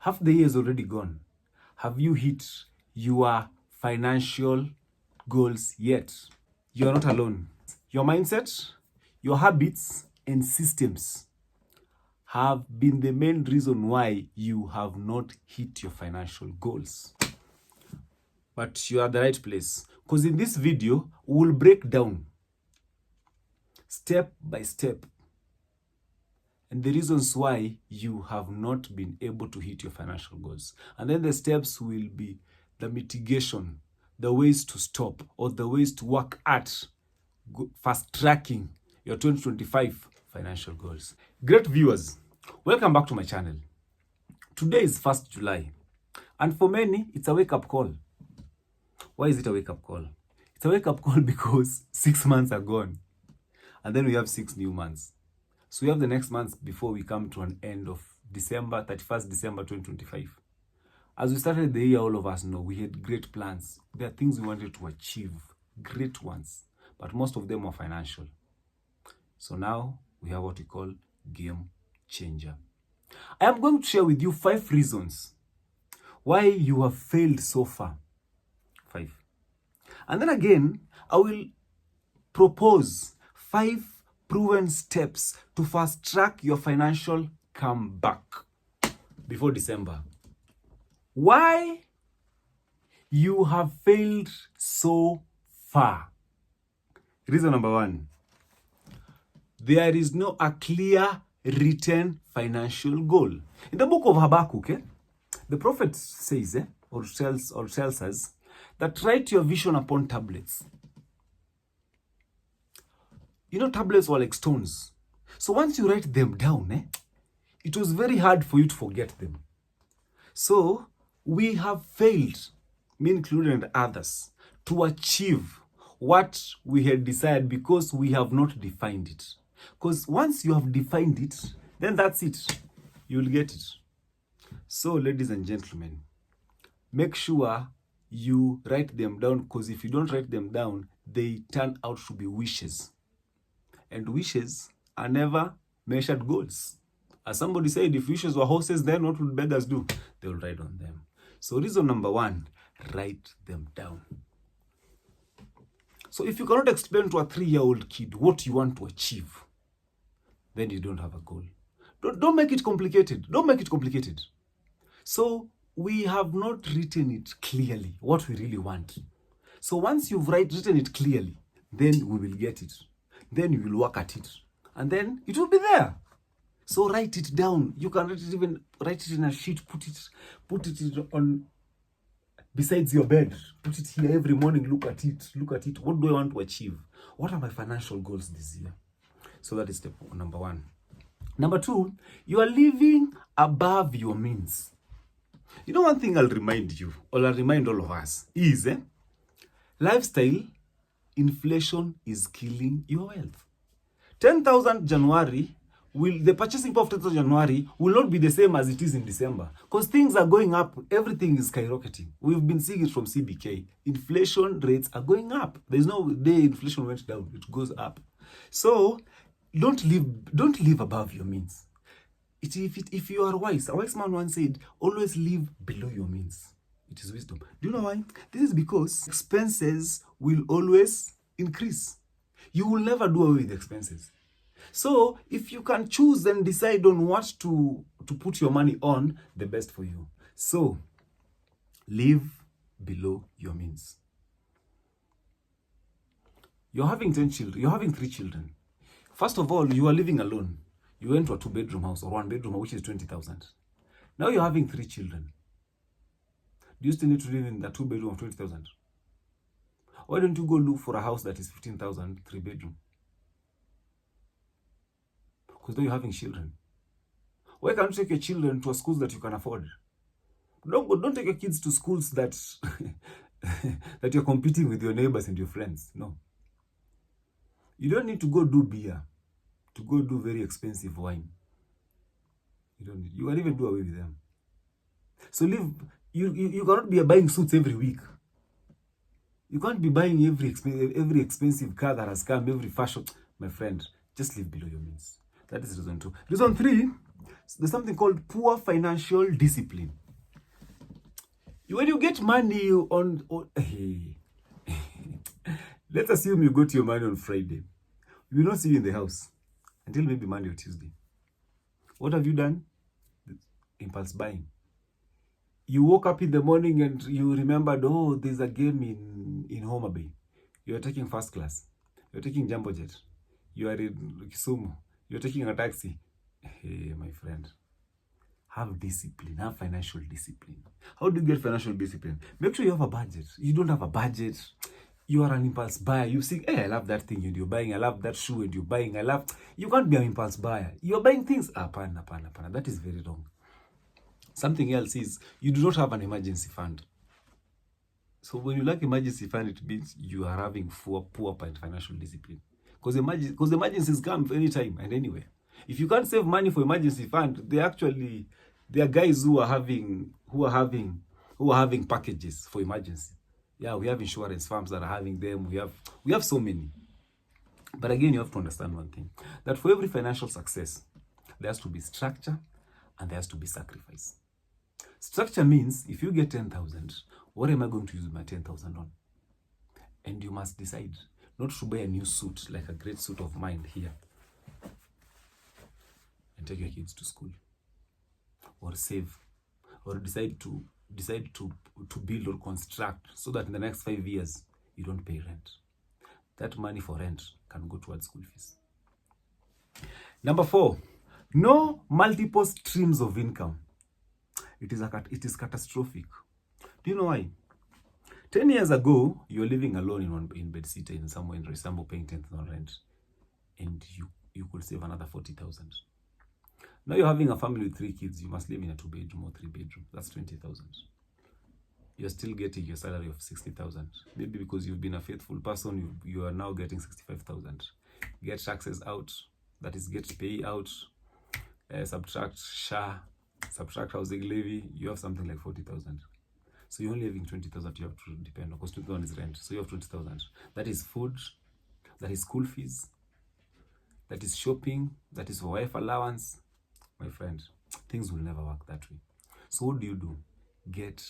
Half the year is already gone. Have you hit your financial goals yet? You are not alone. Your mindset, your habits, and systems have been the main reason why you have not hit your financial goals. But you are at the right place, because in this video, we will break down step by step and the reasons why you have not been able to hit your financial goals. And then the steps will be the mitigation, the ways to stop, or the ways to work at fast tracking your 2025 financial goals. Great viewers, welcome back to my channel. Today is 1st July, and for many, it's a wake-up call. Why is it a wake-up call? It's a wake-up call because 6 months are gone, and then we have 6 new months. So we have the next month before we come to an end of December, 31st December 2025. As we started the year, all of us know we had great plans. There are things we wanted to achieve, great ones, but most of them were financial. So now we have what we call game changer. I am going to share with you 5 reasons why you have failed so far. 5. And then again, I will propose 5 proven steps to fast track your financial comeback before December. Why you have failed so far. Reason number 1. There is no a clear written financial goal. In the book of Habakkuk, the prophet says, or tells us, that write your vision upon tablets. You know, tablets were like stones. So once you write them down, it was very hard for you to forget them. So we have failed, me included and others, to achieve what we had decided because we have not defined it. Because once you have defined it, then that's it. You'll get it. So, ladies and gentlemen, make sure you write them down, because if you don't write them down, they turn out to be wishes. And wishes are never measured goals. As somebody said, if wishes were horses, then what would beggars do? They will ride on them. So reason number 1, write them down. So if you cannot explain to a 3-year-old kid what you want to achieve, then you don't have a goal. Don't make it complicated. Don't make it complicated. So we have not written it clearly, what we really want. So once you've written it clearly, then we will get it. Then you will work at it. And then it will be there. So write it down. You can write it in a sheet, put it on besides your bed. Put it here every morning, look at it. What do I want to achieve? What are my financial goals this year? So that is step number 1. Number 2, you are living above your means. You know, one thing I'll remind you, or I'll remind all of us, is lifestyle inflation is killing your wealth. 10,000 January, the purchasing power of 10,000 January will not be the same as it is in December, because things are going up. Everything is skyrocketing. We've been seeing it from CBK. Inflation rates are going up. There's no day inflation went down. It goes up. So don't live above your means. If you are wise, a wise man once said, always live below your means. It is wisdom. Do you know why? This is because expenses will always increase. You will never do away with expenses. So if you can choose and decide on what to put your money on, the best for you. So live below your means. You're having 10 children. You're having 3 children. First of all, you are living alone. You went to a 2-bedroom house or 1-bedroom, which is 20,000. Now you're having 3 children. Do you still need to live in that 2-bedroom of 20,000? Why don't you go look for a house that is 15,000, 3-bedroom? Because now you're having children. Why can't you take your children to a school that you can afford? Don't take your kids to schools that that you're competing with your neighbors and your friends. No. You don't need to go do beer, to go do very expensive wine. You don't need. You can even do away with them. So you cannot be buying suits every week. You can't be buying every expensive car that has come, every fashion. My friend, just live below your means. That is reason 2. Reason 3, There's something called poor financial discipline. When you get money hey. Let's assume you got your money on Friday. We will not see you in the house until maybe Monday or Tuesday. What have you done? Impulse buying. You woke up in the morning and you remembered, oh, there's a game in Homa Bay. You're taking first class. You're taking jumbo jet. You are in Kisumu. You're taking a taxi. Hey, my friend. Have discipline. Have financial discipline. How do you get financial discipline? Make sure you have a budget. You don't have a budget. You are an impulse buyer. You think, hey, I love that thing and you're buying. I love that shoe and you're buying. You can't be an impulse buyer. You're buying things. Apana. That is very wrong. Something else is you do not have an emergency fund. So when you lack emergency fund, it means you are having poor financial discipline. Because emergencies come anytime and anywhere. If you can't save money for emergency fund, there are guys who are having packages for emergency. Yeah, we have insurance firms that are having them. We have so many. But again, you have to understand one thing, that for every financial success, there has to be structure and there has to be sacrifice. Structure means if you get 10,000, what am I going to use my 10,000 on? And you must decide not to buy a new suit, like a great suit of mine here, and take your kids to school, or save, or decide to build or construct so that in the next 5 years you don't pay rent. That money for rent can go towards school fees. Number 4, no multiple streams of income. It is catastrophic. Do you know why? 10 years ago, you were living alone in bed sitter in somewhere in Resambo paying 10,000 rent, and you could save another 40,000. Now you're having a family with 3 kids. You must live in a 2-bedroom or 3-bedroom. That's 20,000. You're still getting your salary of 60,000. Maybe because you've been a faithful person, you are now getting 65,000. Get taxes out. That is, get pay out. Subtract SHA. Subtract housing levy. You have something like 40,000. So you're only having 20,000 you have to depend on, because 20,000 is rent. So you have 20,000. That is food. That is school fees. That is shopping. That is for wife allowance. My friend, things will never work that way. So what do? Get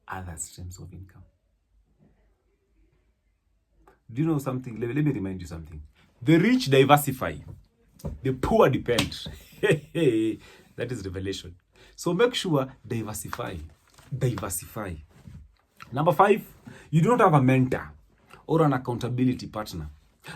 other streams of income. Do you know something? Let me remind you something. The rich diversify. The poor depend. That is revelation. So make sure diversify. Number 5, you don't have a mentor or an accountability partner.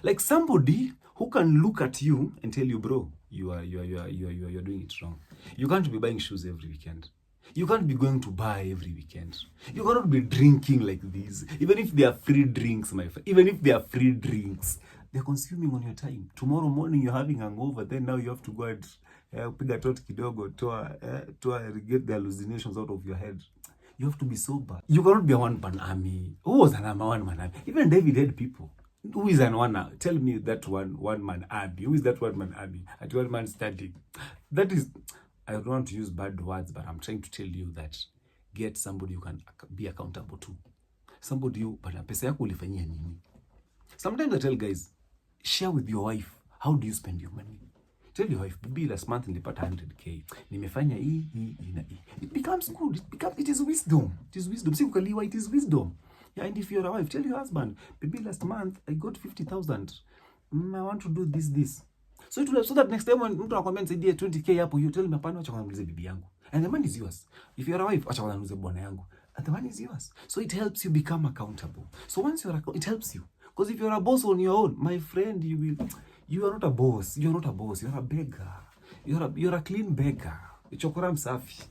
Like somebody who can look at you and tell you, bro, you are doing it wrong. You can't be buying shoes every weekend. You can't be going to bar every weekend. You cannot be drinking like this. Even if they are free drinks, my friend. Even if they are free drinks, they're consuming on your time. Tomorrow morning you're having hangover. Then now you have to go and piga tot kidogo to get the hallucinations out of your head. You have to be sober. You cannot be a one-man army. Who was an one-man army? Even David had people. Who is an one? Tell me that one-man army. Who is that one-man army? At one-man standing. That is, I don't want to use bad words, but I'm trying to tell you that get somebody you can be accountable to. Somebody you, but pesa yako ulifanyia nini? Sometimes I tell guys, share with your wife, how do you spend your money? Tell your wife, baby, last month nilipata 100k. Nimefanya hii. It becomes good. It is wisdom. It is wisdom. Sikukaliwa, it is wisdom. Yeah, and if you're a wife, tell your husband, baby, last month I got 50,000. I want to do this. So that next time when mtu anakuambia nisaidie 20k hapo, you tell him hapana, acha kwanza bibi yangu. And the money is yours. If you're a wife, acha kwanza bwana yangu. And the money is yours. So it helps you become accountable. So once it helps you. Because if you're a boss on your own, my friend, you are not a boss. You're not a boss. You're a beggar. You're a clean beggar. Chokora msafi.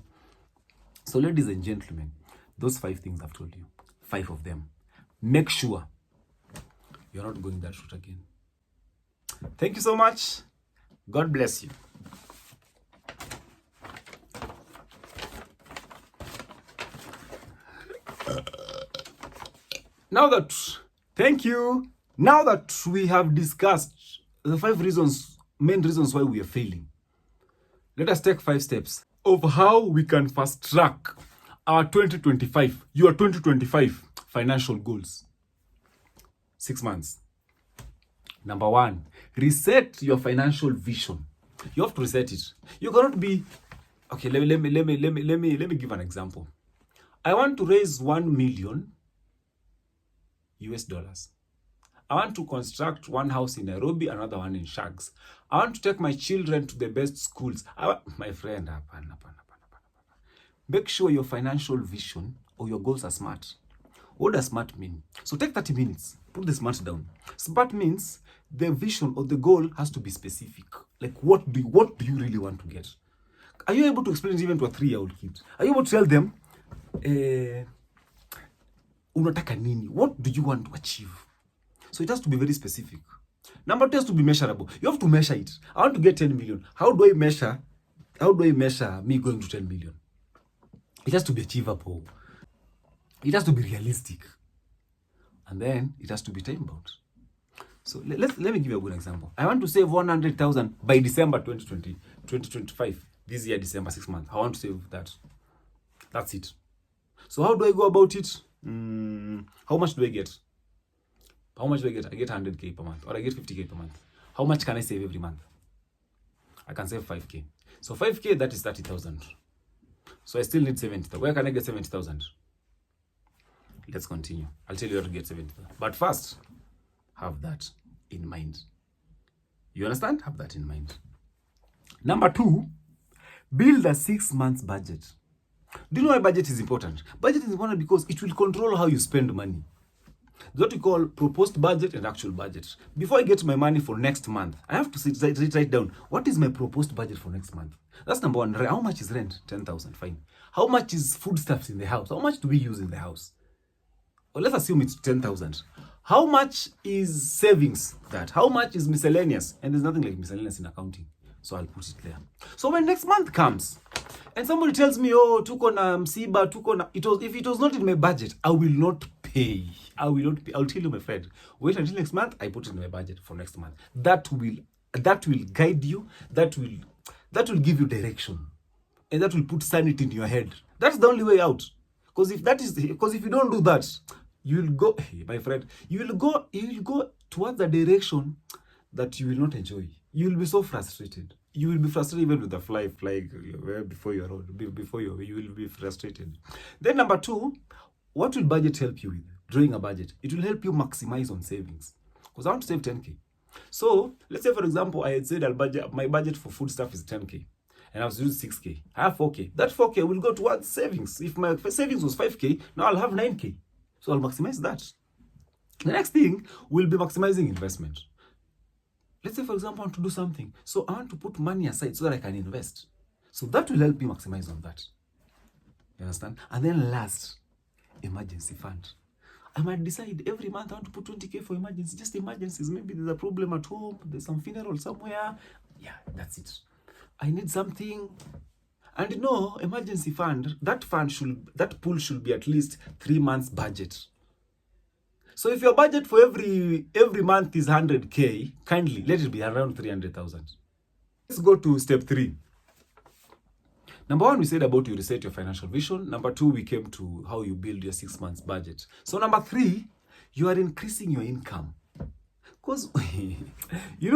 So ladies and gentlemen, those 5 things I've told you, 5 of them. Make sure you're not going that route again. Thank you so much. God bless you. Now that we have discussed the 5 main reasons why we are failing, let us take 5 steps of how we can fast track your 2025 financial goals. 6 months. Number 1, reset your financial vision. You have to reset it. You cannot be, okay, let me give an example. I want to raise 1 million US dollars. I want to construct one house in Nairobi, another one in Shags. I want to take my children to the best schools. My friend, make sure your financial vision or your goals are smart. What does SMART mean? So take 30 minutes, put the SMART down. SMART means the vision or the goal has to be specific. Like what do you really want to get? Are you able to explain it even to a 3-year-old kid? Are you able to tell them, unataka nini? What do you want to achieve? So it has to be very specific. Number 2 has to be measurable. You have to measure it. I want to get 10 million. How do I measure me going to 10 million? It has to be achievable. It has to be realistic. And then it has to be time-bound. So let me give you a good example. I want to save 100,000 by December 2025. This year, December, 6 months. I want to save that. That's it. So how do I go about it? How much do I get? How much do I get? I get 100K per month, or I get 50K per month. How much can I save every month? I can save 5K. So 5K, that is 30,000. So I still need 70,000. Where can I get 70,000? Let's continue. I'll tell you how to get 70,000. But first, have that in mind. You understand? Have that in mind. Number 2, build a 6 months budget. Do you know why budget is important? Budget is important because it will control how you spend money. What we call proposed budget and actual budget. Before I get my money for next month, I have to write down, what is my proposed budget for next month? That's number 1. How much is rent? 10,000, fine. How much is foodstuffs in the house? How much do we use in the house? Well, let's assume it's 10,000. How much is savings? That. How much is miscellaneous? And there's nothing like miscellaneous in accounting. So I'll put it there. So when next month comes, and somebody tells me, oh, tuko na msiba, if it was not in my budget, I will not pay. I'll tell you, my friend, wait until next month, I put it in my budget for next month. That will guide you, that will give you direction, and that will put sanity in your head. That's the only way out. Because if you don't do that, you will go, my friend, you will go towards the direction that you will not enjoy. You will be so frustrated. You will be frustrated even with the flying before your road. You will be frustrated. Then number 2, what will budget help you with? Drawing a budget. It will help you maximize on savings. Because I want to save 10K. So let's say, for example, I had said my budget for food stuff is 10K. And I was using 6K. I have 4K. That 4K will go towards savings. If my savings was 5K, now I'll have 9K. So I'll maximize that. The next thing will be maximizing investment. Let's say, for example, I want to do something. So I want to put money aside so that I can invest. So that will help you maximize on that. You understand? And then last, emergency fund. I might decide every month I want to put 20K for emergencies. Just emergencies. Maybe there's a problem at home. There's some funeral somewhere. Yeah, that's it. I need something. And emergency fund, that pool should be at least 3 months budget. So if your budget for every month is 100K, kindly let it be around 300,000. Let's go to step 3. Number 1, we said about you reset your financial vision. Number 2, we came to how you build your 6 months budget. So number 3, you are increasing your income. Because, you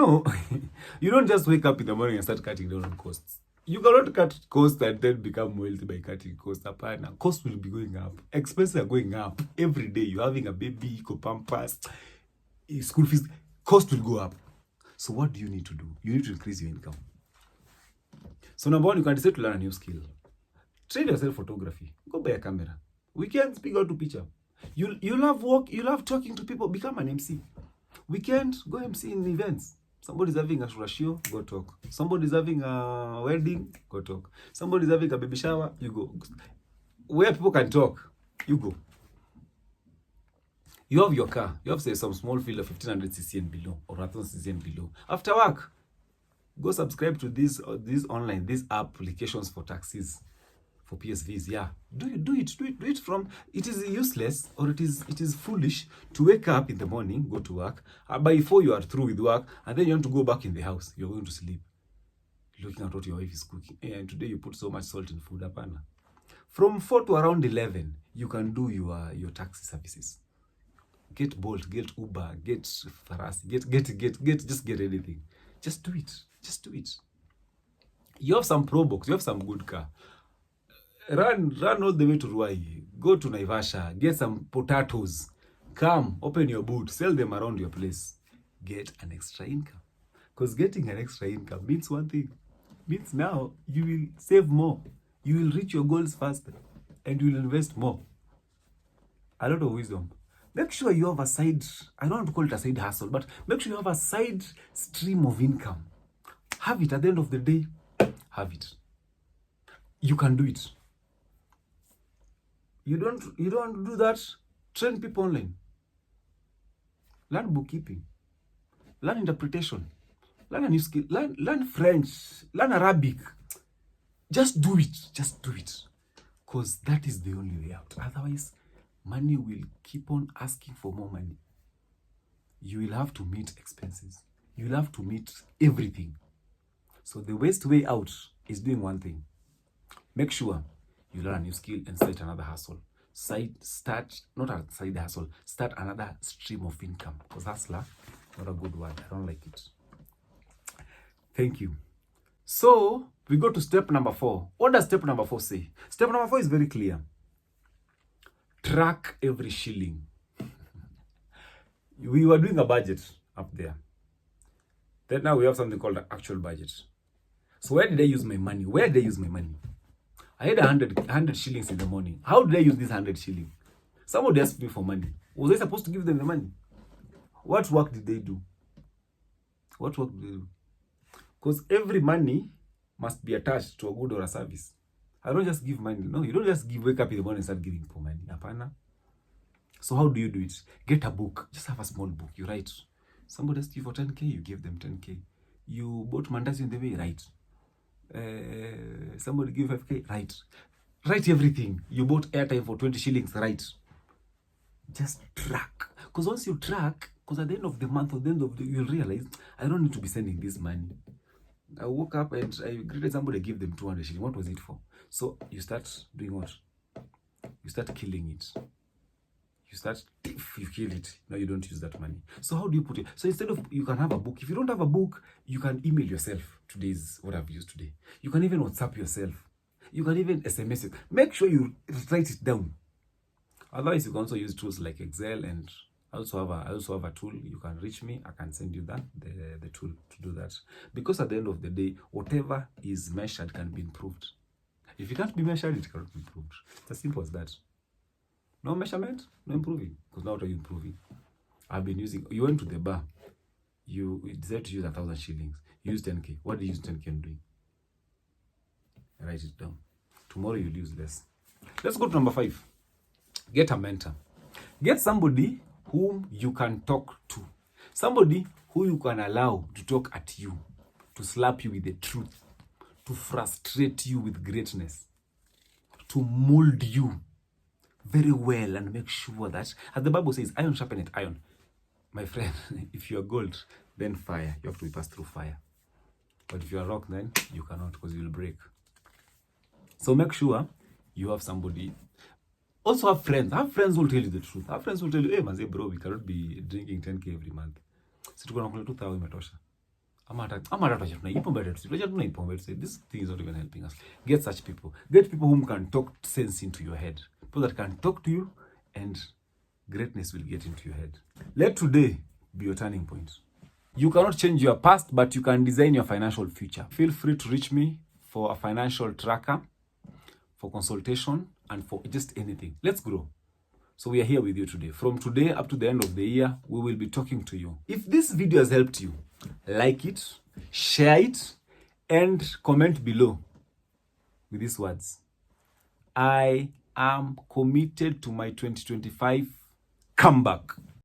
don't just wake up in the morning and start cutting down on costs. You cannot cut costs and then become wealthy by cutting costs. Costs will be going up. Expenses are going up. Every day you're having a baby, Pampers, school fees. Cost will go up. So what do you need to do? You need to increase your income. So number 1, you can decide to learn a new skill. Train yourself photography. Go buy a camera. Weekends, speak out to picture. You love work. You love talking to people. Become an MC. Weekend, go MC in events. Somebody's having a ratio, go talk. Somebody's having a wedding, go talk. Somebody's having a baby shower, you go. Where people can talk, you go. You have your car. You have, say, some small field of 1500cc and below, or 1000cc and below. After work, go subscribe to these applications for taxis, for PSVs. Yeah, do it from. It is useless, or it is foolish to wake up in the morning, go to work. By 4 you are through with work, and then you want to go back in the house. You're going to sleep, looking at what your wife is cooking. And today you put so much salt in food. Apana. From 4 to around 11, you can do your taxi services. Get Bolt, get Uber, get Faras, just get anything. Just do it. You have some Pro Box, you have some good car. Run all the way to Ruai. Go to Naivasha, get some potatoes. Come, open your boot, sell them around your place. Get an extra income. Because getting an extra income means one thing. Means now you will save more. You will reach your goals faster. And you will invest more. A lot of wisdom. Make sure you have a side, I don't want to call it a side hustle, but make sure you have a side stream of income. Have it at the end of the day. Have it. You can do it. You don't do that. Train people online. Learn bookkeeping. Learn interpretation. Learn a new skill. Learn French. Learn Arabic. Just do it. Just do it. Because that is the only way out. Otherwise, money will keep on asking for more money. You will have to meet expenses. You will have to meet everything. So the best way out is doing one thing. Make sure you learn a new skill and start another hustle. Start another stream of income. Because hustler, not a good word. I don't like it. Thank you. So we go to step number 4. What does step number 4 say? Step number 4 is very clear. Track every shilling. We were doing a budget up there. Then now we have something called an actual budget. So where did I use my money? Where did I use my money? I had 100 shillings in the morning. How did I use this 100 shillings? Somebody asked me for money. Was I supposed to give them the money? What work did they do? What work did they do? Because every money must be attached to a good or a service. I don't just give money. No, you don't just wake up in the morning and start giving people money. Apana. So how do you do it? Get a book. Just have a small book. You write. Somebody asked you for 10K, you give them 10K. You bought mandazi in the way, write. Somebody give 5K, write. Write everything. You bought airtime for 20 shillings, write. Just track. Because once you track, because at the end of the month or the end of the you'll realize, I don't need to be sending this money. I woke up and I greeted somebody, give them 200 shillings. What was it for? So you start doing what? You start killing it. You kill it. Now you don't use that money. So how do you put it? So instead of, you can have a book. If you don't have a book, you can email yourself. Today's what I've used today. You can even WhatsApp yourself. You can even SMS it. Make sure you write it down. Otherwise, you can also use tools like Excel, and I also have a tool. You can reach me. I can send you the tool to do that. Because at the end of the day, whatever is measured can be improved. If it can't be measured, it cannot be improved. It's as simple as that. No measurement, no improving. Because now what are you improving? I've been using, you went to the bar, you decided to use 1,000 shillings. You use 10K. What do you use 10K on doing? Write it down. Tomorrow you'll use less. Let's go to number 5. Get a mentor. Get somebody whom you can talk to. Somebody who you can allow to talk at you, to slap you with the truth, to frustrate you with greatness, to mold you very well and make sure that, as the Bible says, iron sharpeneth iron. My friend, if you are gold, then fire. You have to pass through fire. But if you are rock, then you cannot, because you will break. So make sure you have somebody. Also have friends. Have friends who will tell you the truth. Have friends who will tell you, hey, manze, bro, we cannot be drinking 10K every month. So tuko nakula 2,000 imetosha. This thing is not even helping us. Get such people. Get people whom can talk sense into your head. People that can talk to you, and greatness will get into your head. Let today be your turning point. You cannot change your past, but you can design your financial future. Feel free to reach me for a financial tracker, for consultation, and for just anything. Let's grow. So we are here with you today. From today up to the end of the year, we will be talking to you. If this video has helped you, like it, share it, and comment below with these words. I am committed to my 2025 comeback.